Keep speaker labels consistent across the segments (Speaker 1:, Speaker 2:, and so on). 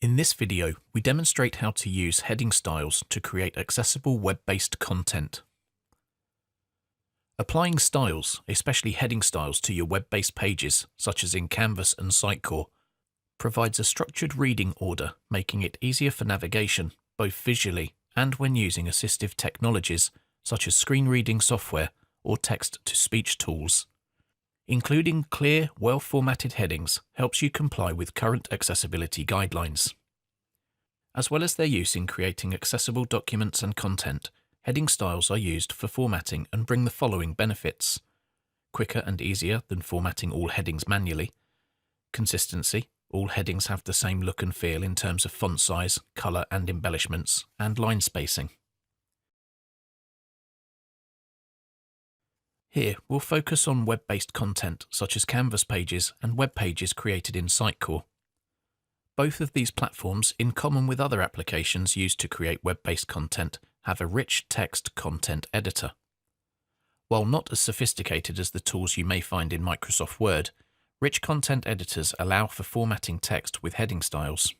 Speaker 1: In this video, we demonstrate how to use heading styles to create accessible web-based content. Applying styles, especially heading styles, to your web-based pages, such as in Canvas and Sitecore, provides a structured reading order, making it easier for navigation, both visually and when using assistive technologies such as screen reading software or text-to-speech tools. Including clear, well-formatted headings helps you comply with current accessibility guidelines. As well as their use in creating accessible documents and content, heading styles are used for formatting and bring the following benefits: quicker and easier than formatting all headings manually; consistency, all headings have the same look and feel in terms of font size, color and embellishments, and line spacing. Here, we'll focus on web-based content such as Canvas pages and web pages created in Sitecore. Both of these platforms, in common with other applications used to create web-based content, have a rich text content editor. While not as sophisticated as the tools you may find in Microsoft Word, rich content editors allow for formatting text with heading styles.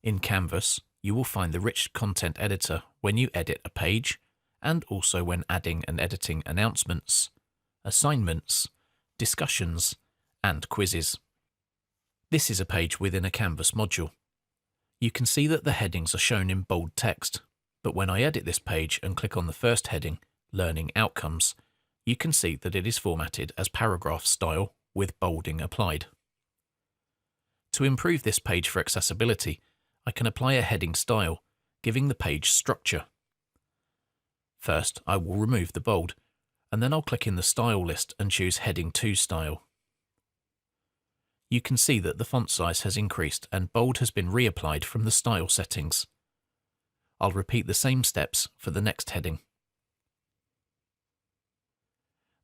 Speaker 1: In Canvas, you will find the rich content editor when you edit a page, and also when adding and editing announcements, assignments, discussions, and quizzes. This is a page within a Canvas module. You can see that the headings are shown in bold text, but when I edit this page and click on the first heading, Learning Outcomes, you can see that it is formatted as paragraph style with bolding applied. To improve this page for accessibility, I can apply a heading style, giving the page structure. First, I will remove the bold, and then I'll click in the style list and choose Heading 2 style. You can see that the font size has increased and bold has been reapplied from the style settings. I'll repeat the same steps for the next heading.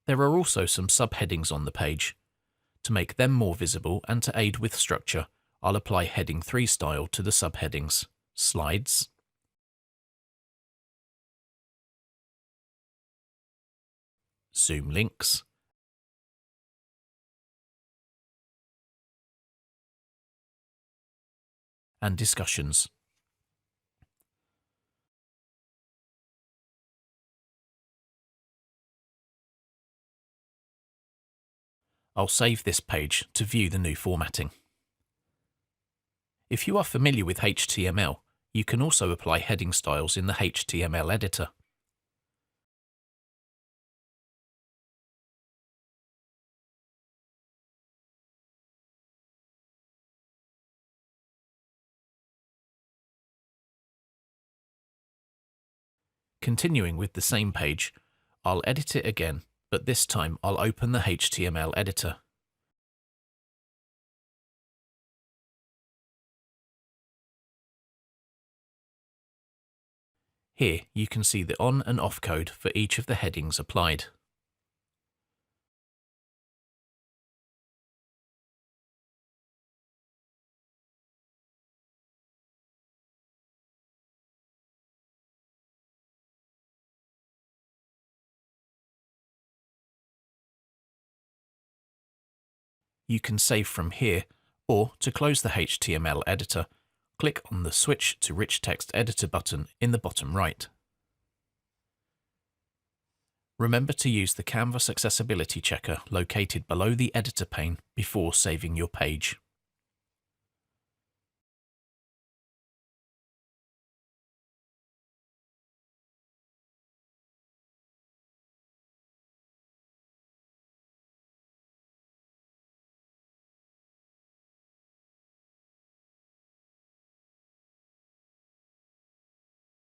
Speaker 1: There are also some subheadings on the page. To make them more visible and to aid with structure, I'll apply Heading 3 style to the subheadings: Slides, Zoom links, and discussions. I'll save this page to view the new formatting. If you are familiar with HTML, you can also apply heading styles in the HTML editor. Continuing with the same page, I'll edit it again, but this time I'll open the HTML editor. Here you can see the on and off code for each of the headings applied. You can save from here, or to close the HTML editor, click on the Switch to Rich Text Editor button in the bottom right. Remember to use the Canvas Accessibility Checker located below the editor pane before saving your page.